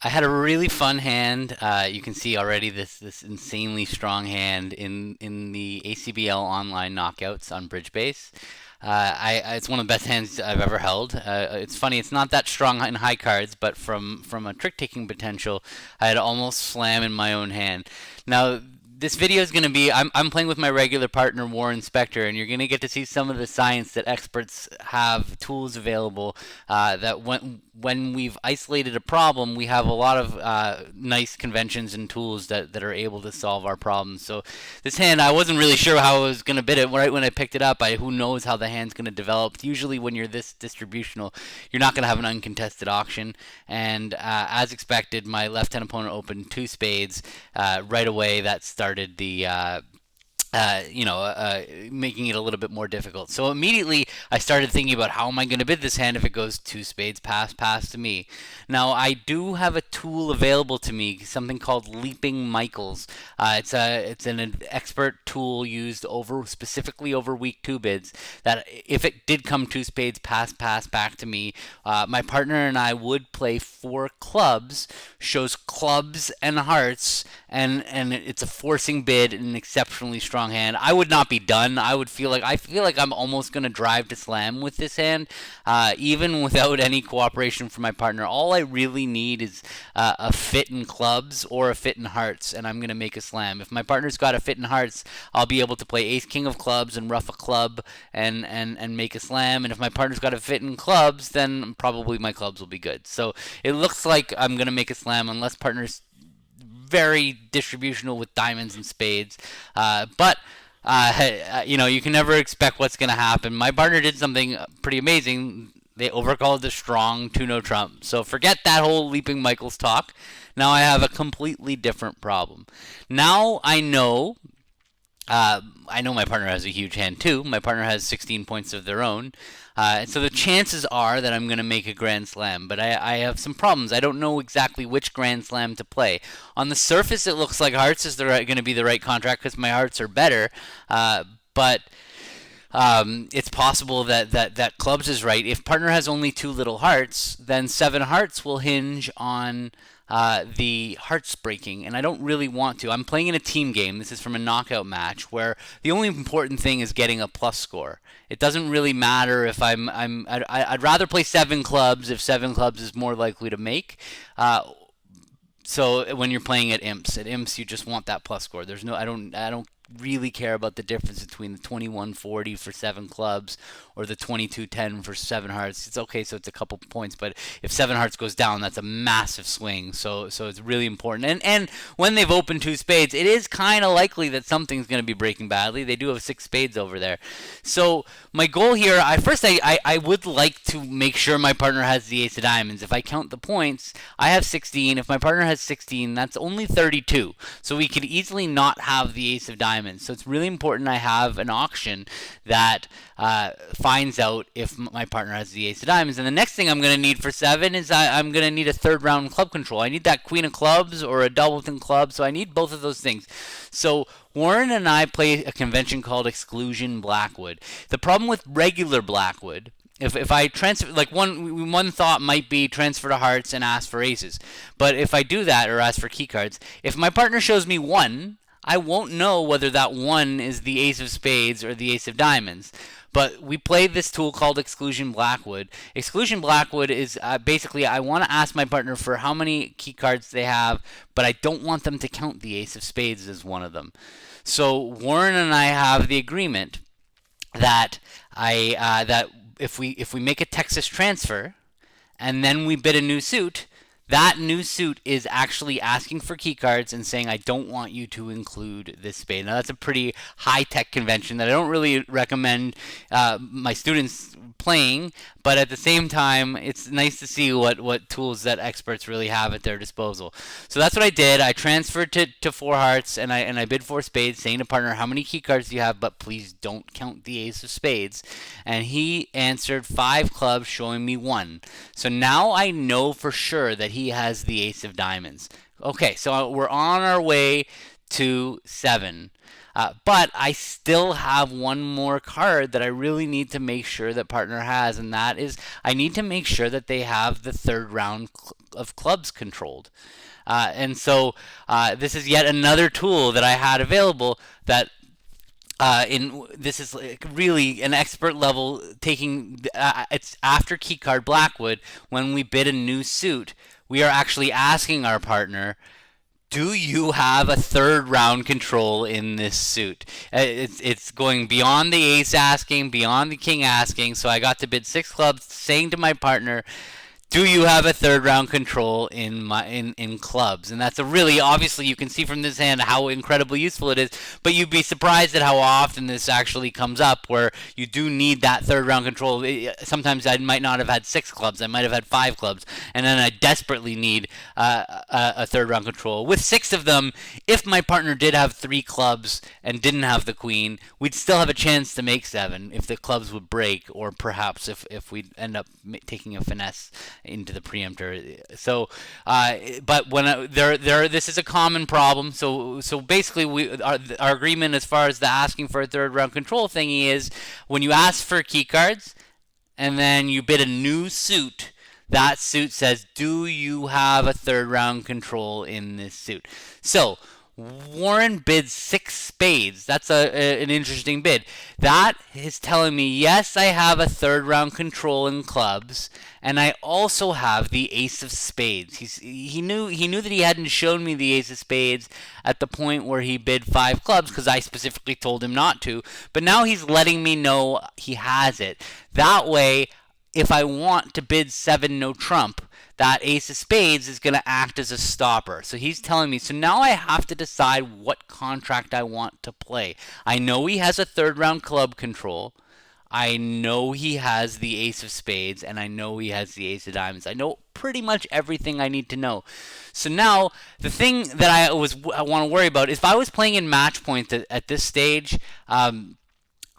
I had a really fun hand. You can see already this insanely strong hand in the ACBL online knockouts on bridge base. It's one of the best hands I've ever held. It's funny, it's not that strong in high cards, but from a trick taking potential, I had almost slam in my own hand. Now, this video is going to be I'm playing with my regular partner Warren Spector, and you're going to get to see some of the science that experts have tools available that when we've isolated a problem, we have a lot of nice conventions and tools that are able to solve our problems. So this hand, I wasn't really sure how I was going to bid it right when I picked it up. Who knows how the hand's going to develop. Usually when you're this distributional, you're not going to have an uncontested auction. And as expected, my left-hand opponent opened two spades right away. That started the making it a little bit more difficult. So immediately I started thinking about how am I going to bid this hand if it goes two spades pass to me. Now I do have a tool available to me, something called Leaping Michaels. It's an expert tool used specifically over weak two bids. That if it did come two spades pass back to me, my partner and I would play four clubs. Shows clubs and hearts, and it's a forcing bid, an exceptionally strong hand. I would not be done. I feel like I'm almost gonna drive to slam with this hand, even without any cooperation from my partner. All I really need is a fit in clubs or a fit in hearts, and I'm gonna make a slam. If my partner's got a fit in hearts, I'll be able to play ace king of clubs and ruff a club and make a slam. And if my partner's got a fit in clubs, then probably my clubs will be good. So it looks like I'm gonna make a slam unless partner's very distributional with diamonds and spades. But you can never expect what's going to happen. My partner did something pretty amazing. They overcalled the strong 2-no trump. So forget that whole Leaping Michaels talk. Now I have a completely different problem. Now I know my partner has a huge hand too. My partner has 16 points of their own. So the chances are that I'm going to make a Grand Slam, but I have some problems. I don't know exactly which Grand Slam to play. On the surface, it looks like hearts is going to be the right contract because my hearts are better, but it's possible that clubs is right. If partner has only two little hearts, then seven hearts will hinge on the hearts breaking, and I don't really want to. I'm playing in a team game. This is from a knockout match where the only important thing is getting a plus score. It doesn't really matter if I'd rather play seven clubs if seven clubs is more likely to make. So when you're playing at imps you just want that plus score. There's no I don't really care about the difference between the 2140 for seven clubs or the 2210 for seven hearts. It's okay, so it's a couple points, but if seven hearts goes down, that's a massive swing. So it's really important. And when they've opened two spades, it is kind of likely that something's going to be breaking badly. They do have six spades over there. So my goal here, I would like to make sure my partner has the ace of diamonds. If I count the points, I have 16. If my partner has 16, that's only 32. So we could easily not have the ace of diamonds. So it's really important I have an auction that finds out if my partner has the ace of diamonds. And the next thing I'm going to need for seven is I'm going to need a third round club control. I need that queen of clubs or a doubleton club. So I need both of those things. So Warren and I play a convention called Exclusion Blackwood. The problem with regular Blackwood, if I transfer, like one thought might be transfer to hearts and ask for aces. But if I do that or ask for key cards, if my partner shows me one, I won't know whether that one is the ace of spades or the ace of diamonds. But we play this tool called Exclusion Blackwood. Exclusion Blackwood is basically I want to ask my partner for how many key cards they have, but I don't want them to count the ace of spades as one of them. So Warren and I have the agreement that that if we make a Texas transfer and then we bid a new suit, that new suit is actually asking for keycards and saying, I don't want you to include this spade. Now, that's a pretty high-tech convention that I don't really recommend my students playing, but at the same time, it's nice to see what tools that experts really have at their disposal. So that's what I did. I transferred to four hearts, and I bid four spades, saying to partner, how many keycards do you have, but please don't count the ace of spades. And he answered five clubs, showing me one. So now I know for sure that he has the ace of diamonds. Okay, so we're on our way to seven. But I still have one more card that I really need to make sure that partner has, and that is I need to make sure that they have the third round of clubs controlled. And so this is yet another tool that I had available that this is like really an expert level taking. It's after keycard Blackwood when we bid a new suit. We are actually asking our partner, do you have a third round control in this suit? It's going beyond the ace asking, beyond the king asking. So I got to bid 6 clubs, saying to my partner, do you have a third round control in clubs? And that's a really, obviously you can see from this hand how incredibly useful it is, but you'd be surprised at how often this actually comes up where you do need that third round control. Sometimes I might not have had 6 clubs, I might have had 5 clubs, and then I desperately need a third round control. With 6 of them, if my partner did have 3 clubs and didn't have the queen, we'd still have a chance to make 7 if the clubs would break, or perhaps if we'd end up taking a finesse into the preemptor. So, but when this is a common problem. So basically, our agreement as far as the asking for a third round control thingy is when you ask for key cards, and then you bid a new suit. That suit says, do you have a third round control in this suit? So Warren bids 6 spades. That's an interesting bid. That is telling me, yes, I have a third round control in clubs, and I also have the ace of spades. He knew that he hadn't shown me the ace of spades at the point where he bid 5 clubs because I specifically told him not to, but now he's letting me know he has it. That way, if I want to bid 7 no trump, that ace of spades is going to act as a stopper. So he's telling me, so now I have to decide what contract I want to play. I know he has a third round club control. I know he has the ace of spades, and I know he has the ace of diamonds. I know pretty much everything I need to know. So now the thing that I want to worry about is if I was playing in match point at this stage,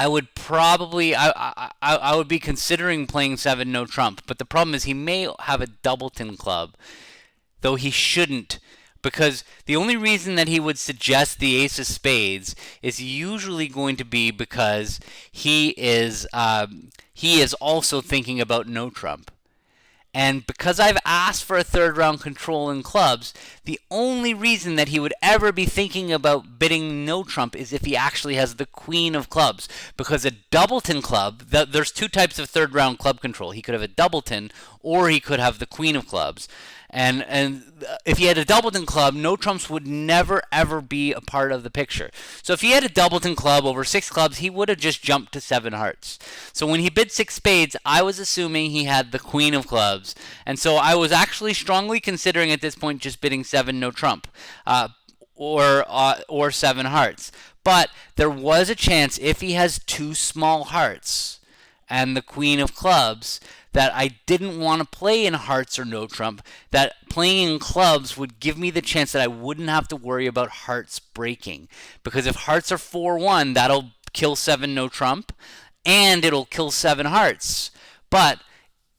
I would probably I would be considering playing 7 no trump, but the problem is he may have a doubleton club, though he shouldn't, because the only reason that he would suggest the ace of spades is usually going to be because he is also thinking about no trump. And because I've asked for a third round control in clubs, the only reason that he would ever be thinking about bidding no trump is if he actually has the queen of clubs. Because a doubleton club, there's 2 types of third round club control. He could have a doubleton, or he could have the queen of clubs. And if he had a doubleton club, no trumps would never ever be a part of the picture. So if he had a doubleton club over 6 clubs, he would have just jumped to 7 hearts. So when he bid 6 spades, I was assuming he had the queen of clubs, and so I was actually strongly considering at this point just bidding 7 no trump, or 7 hearts. But there was a chance if he has 2 small hearts and the queen of clubs that I didn't want to play in hearts or no trump, that playing in clubs would give me the chance that I wouldn't have to worry about hearts breaking. Because if hearts are 4-1, that'll kill 7 no trump, and it'll kill 7 hearts. But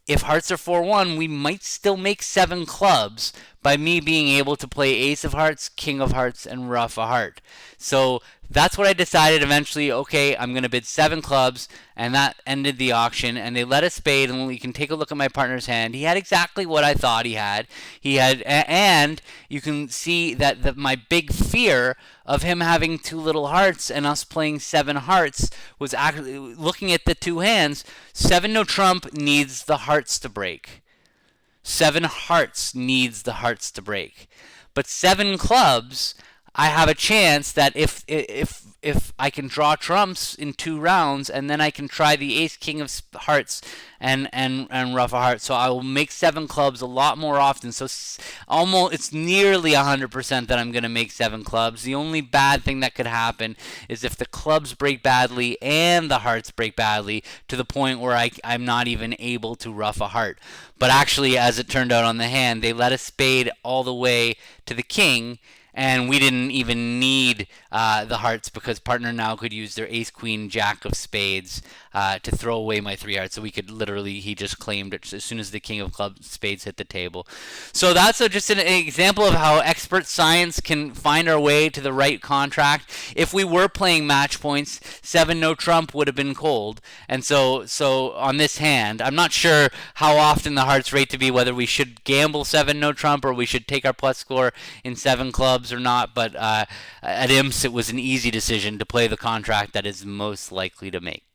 if hearts are 4-1, we might still make 7 clubs by me being able to play ace of hearts, king of hearts, and rough a heart. So that's what I decided eventually. Okay, I'm going to bid 7 clubs, and that ended the auction. And they let a spade, and you can take a look at my partner's hand. He had exactly what I thought he had. And you can see that my big fear of him having 2 little hearts and us playing 7 hearts was actually, looking at the 2 hands, 7 no trump needs the hearts to break. 7 hearts needs the hearts to break. But 7 clubs, I have a chance that if I can draw trumps in 2 rounds, and then I can try the ace king of hearts and rough a heart. So I will make 7 clubs a lot more often. So it's nearly 100% that I'm going to make 7 clubs. The only bad thing that could happen is if the clubs break badly and the hearts break badly to the point where I'm not even able to rough a heart. But actually, as it turned out on the hand, they let a spade all the way to the king, And we didn't even need the hearts because partner now could use their ace, queen, jack of spades to throw away my 3 hearts. So we could literally, he just claimed it as soon as the king of clubs spades hit the table. So that's just an example of how expert science can find our way to the right contract. If we were playing match points, 7 no trump would have been cold. And so on this hand, I'm not sure how often the hearts rate to be, whether we should gamble 7 no trump or we should take our plus score in 7 clubs or not, but at IMS it was an easy decision to play the contract that is most likely to make.